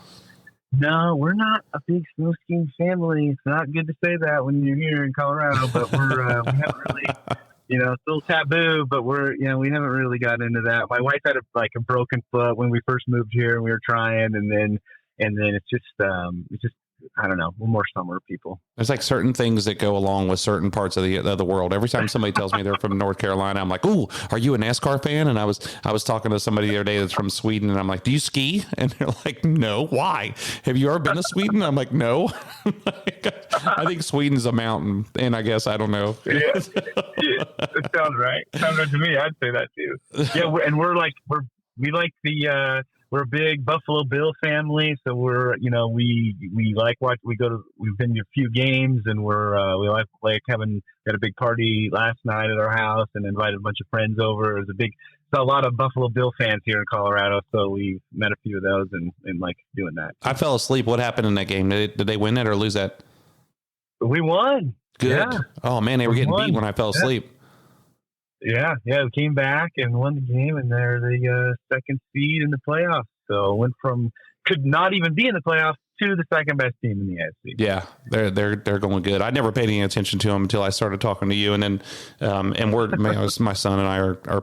No, we're not a big snow skiing family. It's not good to say that when you're here in Colorado, but we haven't really, it's a little taboo, but we haven't really got into that. My wife had a broken foot when we first moved here, and we were trying, and then it's just I don't know. We're more summer people. There's like certain things that go along with certain parts of the world. Every time somebody tells me they're from North Carolina, I'm like, "Ooh, are you a NASCAR fan?" And I was talking to somebody the other day that's from Sweden, and I'm like, "Do you ski?" And they're like, "No. Why? Have you ever been to Sweden?" I'm like, "No." I think Sweden's a mountain, and I guess I don't know. Yeah, that sounds right. Sounds right to me. I'd say that too. Yeah, we're a big Buffalo Bill family, so we like watch. We've been to a few games, and we like having got a big party last night at our house, and invited a bunch of friends over. It was a lot of Buffalo Bill fans here in Colorado, so we met a few of those and like doing that. I fell asleep. What happened in that game? Did they win it or lose that? We won. Good. Yeah. Oh man, they were getting beat when I fell asleep. Yeah, we came back and won the game, and they're the second seed in the playoffs. So went from could not even be in the playoffs to the second best team in the AFC. Yeah, they're going good. I never paid any attention to them until I started talking to you, and then my son and I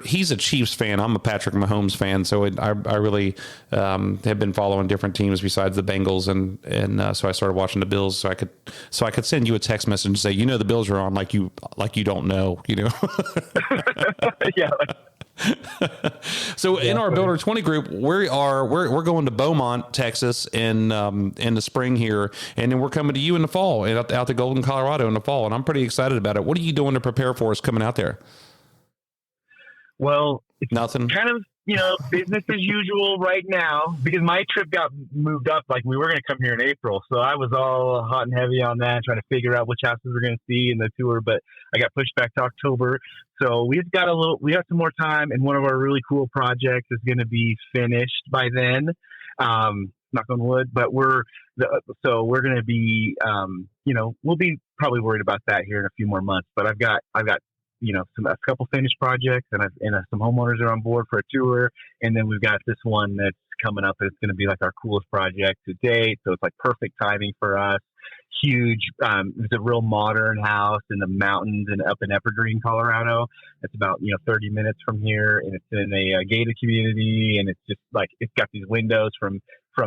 he's a Chiefs fan. I'm a Patrick Mahomes fan, so I really have been following different teams besides the Bengals, and so I started watching the Bills, so I could send you a text message and say, the Bills are on, like you don't know, Yeah. So in our Builder 20 group, we're going to Beaumont, Texas in the spring here. And then we're coming to you in the fall and out to Golden, Colorado in the fall. And I'm pretty excited about it. What are you doing to prepare for us coming out there? Well, it's nothing. Kind of, business as usual right now, because my trip got moved up. Like, we were going to come here in April. So I was all hot and heavy on that, trying to figure out which houses we're going to see in the tour. But I got pushed back to October. So we have some more time. And one of our really cool projects is going to be finished by then. Knock on wood, but we're going to be, we'll be probably worried about that here in a few more months. But I've got a couple finished projects, and some homeowners are on board for a tour, and then we've got this one that's coming up, and it's going to be like our coolest project to date. So it's like perfect timing for us. Huge. It's a real modern house in the mountains and up in Evergreen, Colorado. It's about 30 minutes from here, and it's in a gated community, and it's just like it's got these windows from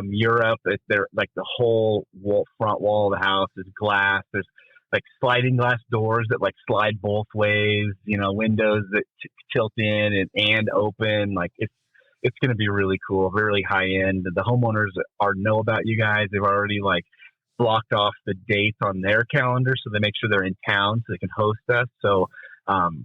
Europe. They're like the whole front wall of the house is glass. There's like sliding glass doors that like slide both ways, windows that tilt in and open. Like it's going to be really cool, really high end. The homeowners know about you guys. They've already like blocked off the dates on their calendar, so they make sure they're in town so they can host us. So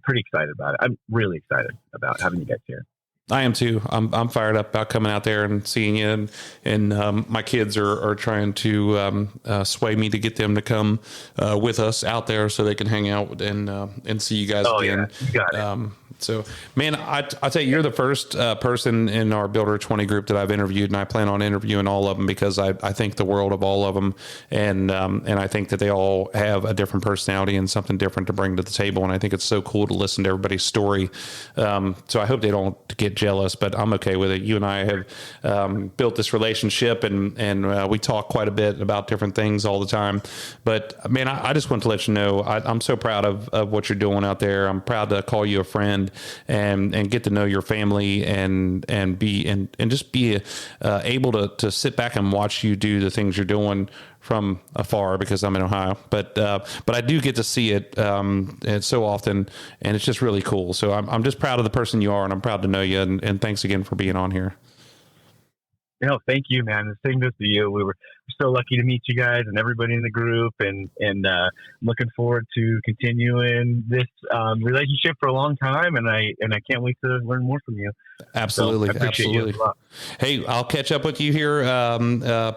pretty excited about it. I'm really excited about having you guys here. I am too. I'm fired up about coming out there and seeing you, and my kids are trying to sway me to get them to come with us out there so they can hang out and see you guys again. Yeah. You got it. So, man, I tell you, you're the first person in our Builder 20 group that I've interviewed, and I plan on interviewing all of them because I think the world of all of them, and I think that they all have a different personality and something different to bring to the table, and I think it's so cool to listen to everybody's story. So I hope they don't get jealous, but I'm okay with it. You and I have built this relationship, and we talk quite a bit about different things all the time. But, man, I just want to let you know I'm so proud of what you're doing out there. I'm proud to call you a friend. And get to know your family and just be able to sit back and watch you do the things you're doing from afar because I'm in Ohio, but I do get to see it so often, and it's just really cool. So I'm just proud of the person you are, and I'm proud to know you. And thanks again for being on here. Thank you, man. The same goes to you. We're so lucky to meet you guys and everybody in the group, and looking forward to continuing this relationship for a long time. And I can't wait to learn more from you. Absolutely, so absolutely. Hey, I'll catch up with you here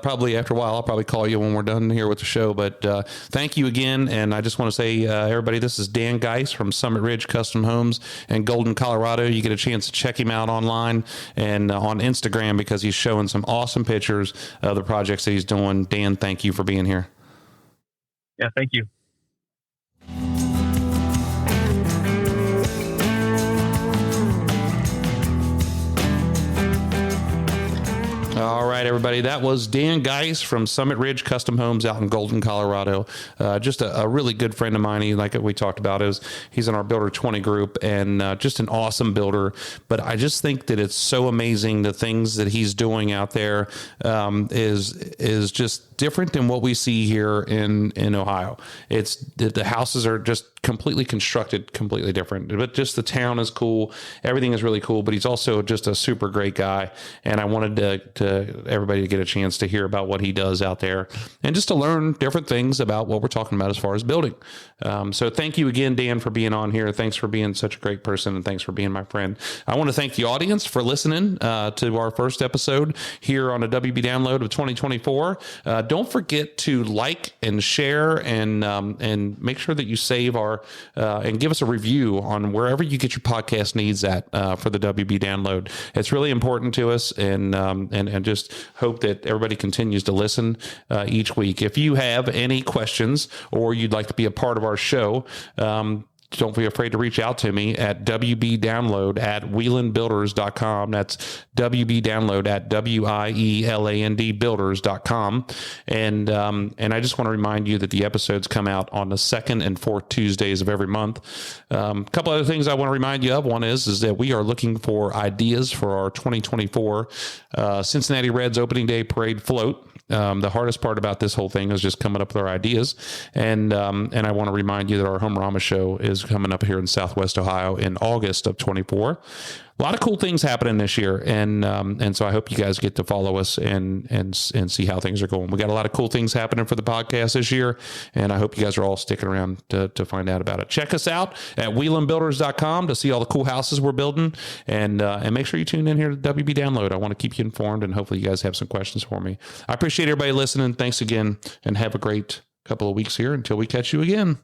probably after a while. I'll probably call you when we're done here with the show. But thank you again, and I just want to say, everybody, this is Dan Geis from SummitRidge Custom Homes in Golden, Colorado. You get a chance to check him out online and on Instagram because he's showing some awesome pictures of the projects that he's doing. Dan, thank you for being here. Yeah, thank you. All right, everybody. That was Dan Geis from SummitRidge Custom Homes out in Golden, Colorado. Just a really good friend of mine. Like we talked about, he's in our Builder 20 group, and just an awesome builder. But I just think that it's so amazing the things that he's doing out there is just different than what we see here in Ohio. It's the houses are just completely constructed, completely different, but just the town is cool. Everything is really cool, but he's also just a super great guy. And I wanted to everybody to get a chance to hear about what he does out there and just to learn different things about what we're talking about as far as building. So thank you again, Dan, for being on here. Thanks for being such a great person, and thanks for being my friend. I want to thank the audience for listening to our first episode here on a WB Download of 2024. Don't forget to like and share and make sure that you save our and give us a review on wherever you get your podcast needs at for the WB Download. It's really important to us, and just hope that everybody continues to listen each week. If you have any questions or you'd like to be a part of our show, don't be afraid to reach out to me at wbdownload@wielandbuilders.com. That's wbdownload@wielandbuilders.com. And I just want to remind you that the episodes come out on the second and fourth Tuesdays of every month. A couple other things I want to remind you of. One is that we are looking for ideas for our 2024 Cincinnati Reds opening day parade float. The hardest part about this whole thing is just coming up with our ideas. And I want to remind you that our Home Rama show is is coming up here in Southwest Ohio in August of 24. A lot of cool things happening this year, and so I hope you guys get to follow us and see how things are going. We got a lot of cool things happening for the podcast this year, and I hope you guys are all sticking around to find out about it. Check us out at wheelandbuilders.com to see all the cool houses we're building, and make sure you tune in here to WB Download. I want to keep you informed, and hopefully you guys have some questions for me. I appreciate everybody listening. Thanks again, and have a great couple of weeks here until we catch you again.